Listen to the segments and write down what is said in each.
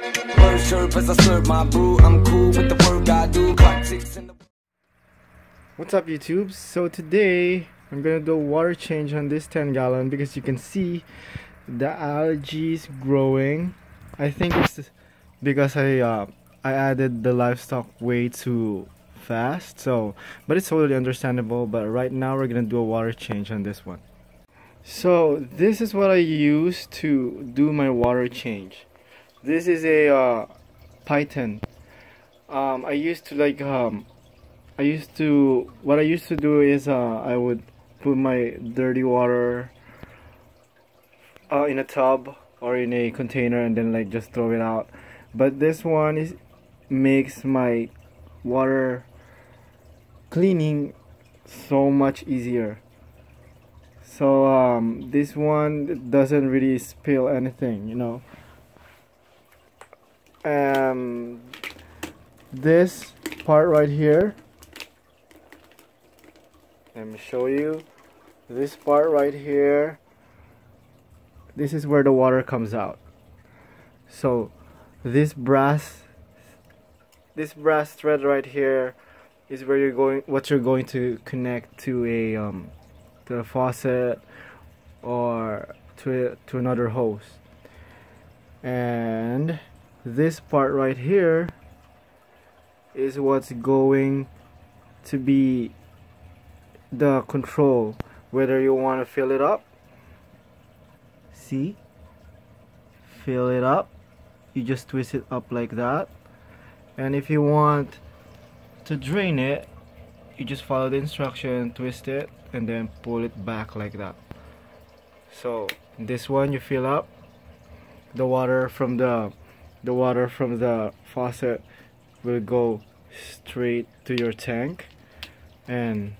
Bird chirp as I slurp my brew. I'm cool with the work I do. Clock ticks in the... What's up, YouTube? So today I'm gonna do a water change on this 10-gallon because you can see the algae is growing. I think it's because I added the livestock way too fast, so but it's totally understandable. But right now we're gonna do a water change on this one. So this is what I use to do my water change. This is a Phyton. I used to what I used to do is I would put my dirty water in a tub or in a container and then just throw it out. But this one makes my water cleaning so much easier. So this one doesn't really spill anything, you know. This part right here, let me show you. This part right here, this is where the water comes out. So this brass thread right here is where you're going to connect to a faucet or to another hose. And this part right here is what's going to be the control, whether you want to fill it up. See, fill it up, you just twist it up like that. And if you want to drain it, you just follow the instruction, twist it and then pull it back like that. So this one, you fill up the water from the faucet will go straight to your tank. And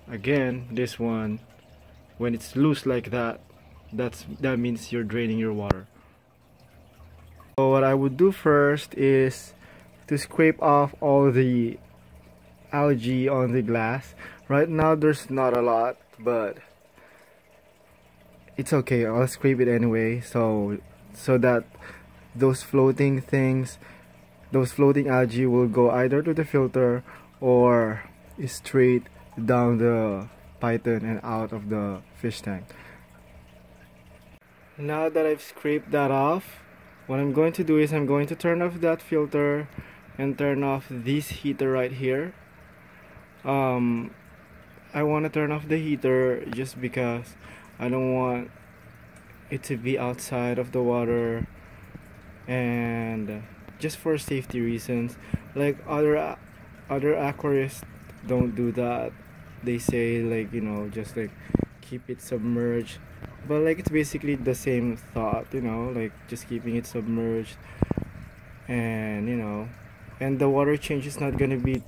again, this one, when it's loose like that, that means you're draining your water. So what I would do first is to scrape off all the algae on the glass. Right now there's not a lot, but it's okay, I'll scrape it anyway, so that those floating algae will go either to the filter or straight down the Phyton and out of the fish tank. Now that I've scraped that off, what I'm going to do is I'm going to turn off that filter and turn off this heater right here. I want to turn off the heater just because I don't want it to be outside of the water, and just for safety reasons. Like other aquarists don't do that. They say just keep it submerged, but it's basically the same thought, just keeping it submerged. And and the water change is not gonna be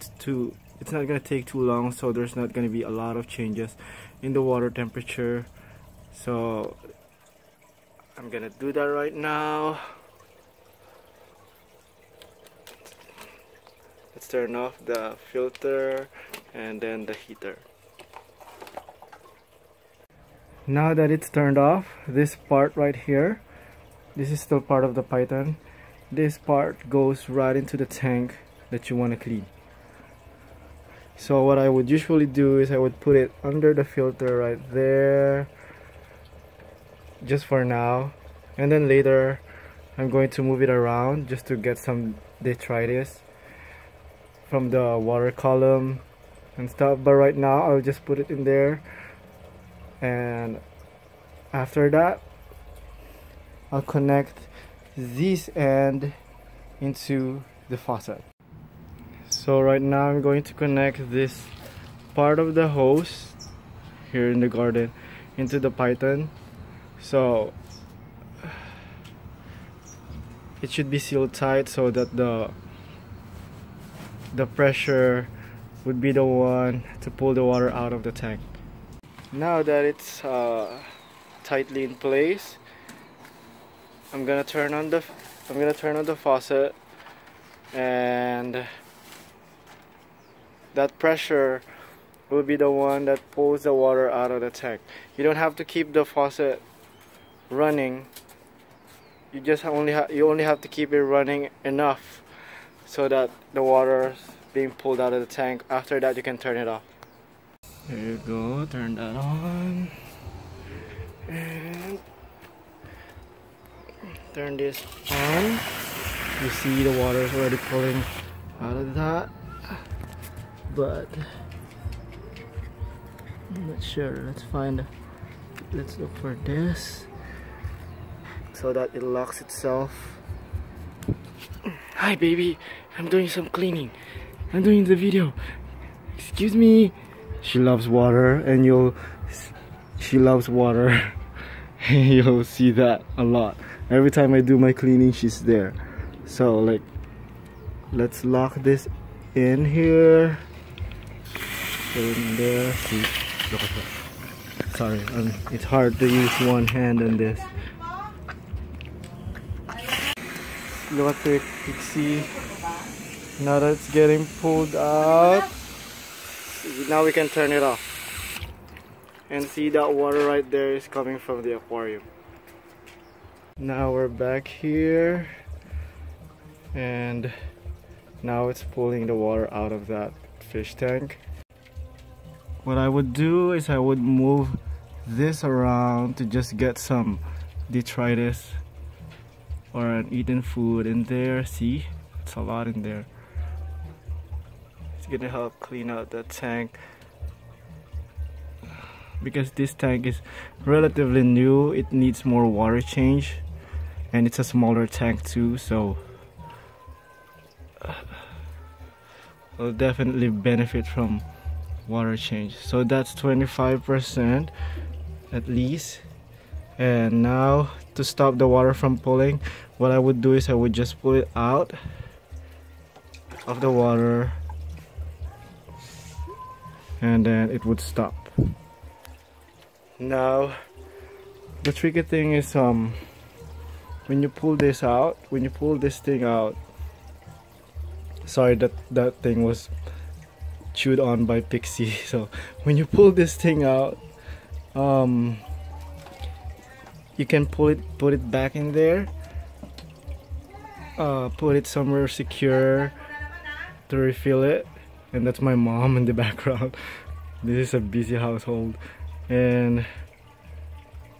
it's not gonna take too long, so there's not gonna be a lot of changes in the water temperature. So I'm gonna do that right now. Let's turn off the filter and then the heater. Now that it's turned off, this part right here, this is still part of the Phyton. This part goes right into the tank that you want to clean. So what I would usually do is I would put it under the filter right there, just for now, and then later I'm going to move it around just to get some detritus from the water column and stuff. But right now I'll just put it in there, and after that I'll connect this end into the faucet. So right now I'm going to connect this part of the hose here in the garden into the Phyton. So it should be sealed tight so that the pressure would be the one to pull the water out of the tank. Now that it's tightly in place, I'm gonna turn on the faucet, and that pressure will be the one that pulls the water out of the tank. You don't have to keep the faucet running you only have to keep it running enough so that the water is being pulled out of the tank. After that, you can turn it off. There you go, turn that on and turn this on. You see the water is already pulling out of that, but I'm not sure. Let's look for this so that it locks itself. Hi baby, I'm doing some cleaning. I'm doing the video. Excuse me. She loves water, and she loves water. You'll see that a lot. Every time I do my cleaning, she's there. So like, let's lock this in here. In there. See, look at that. Sorry, it's hard to use one hand on this. Look at the Pixie. Now that it's getting pulled out, now we can turn it off. And see that water right there is coming from the aquarium. Now we're back here, and now it's pulling the water out of that fish tank. What I would do is I would move this around to just get some detritus or an eaten food in there. See, it's a lot in there. It's gonna help clean out that tank, because this tank is relatively new. It needs more water change, and it's a smaller tank too, so will definitely benefit from water change. So that's 25% at least. And now to stop the water from pulling, what I would do is I would just pull it out of the water, and then it would stop. Now the tricky thing is when you pull this thing out, sorry, that thing was chewed on by Pixie. So when you pull this thing out, you can put it back in there, put it somewhere secure to refill it. And that's my mom in the background. This is a busy household, and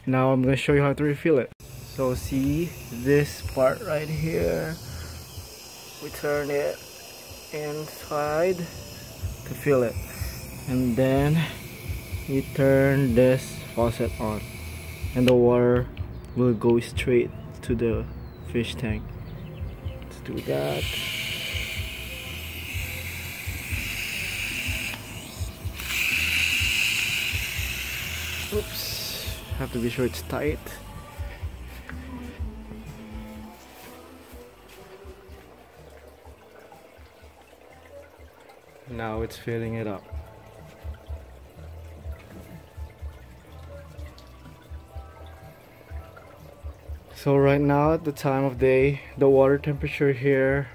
now I'm gonna show you how to refill it. So see this part right here, we turn it inside to fill it, and then we turn this faucet on, and the water will go straight to the fish tank. Let's do that. Oops, have to be sure it's tight. Now it's filling it up. So right now, at the time of day, the water temperature here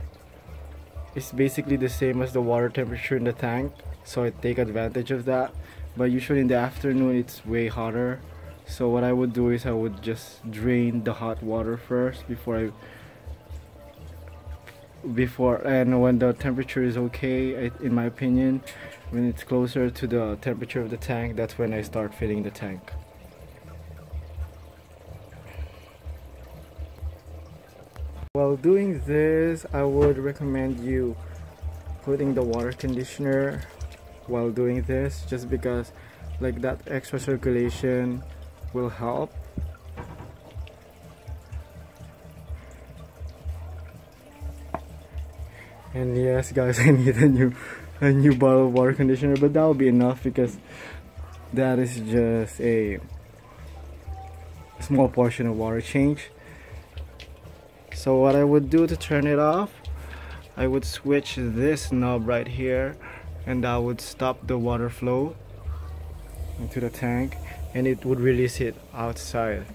is basically the same as the water temperature in the tank, so I take advantage of that. But usually in the afternoon it's way hotter, so what I would do is I would just drain the hot water first before and when the temperature is okay, in my opinion, when it's closer to the temperature of the tank, that's when I start filling the tank. While doing this, I would recommend you putting the water conditioner while doing this, just because like that extra circulation will help. And yes guys, I need a new bottle of water conditioner, but that will be enough because that is just a small portion of water change. So what I would do to turn it off, I would switch this knob right here, and that would stop the water flow into the tank, and it would release it outside.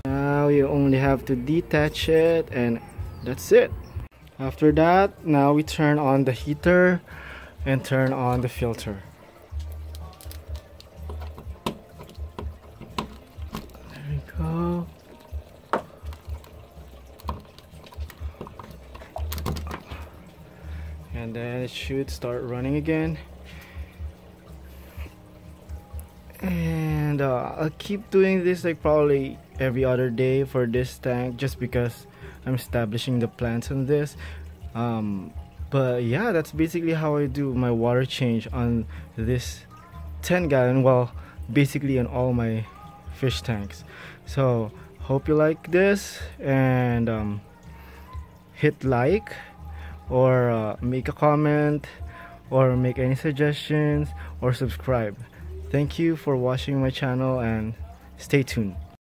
Now you only have to detach it, and that's it. After that, now we turn on the heater and turn on the filter. There we go. and then it should start running again. And I'll keep doing this like probably every other day for this tank, just because I'm establishing the plants on this. But yeah, that's basically how I do my water change on this 10 gallon, well, basically on all my fish tanks. So hope you like this, and hit like, or make a comment, or make any suggestions, or subscribe. Thank you for watching my channel, and stay tuned.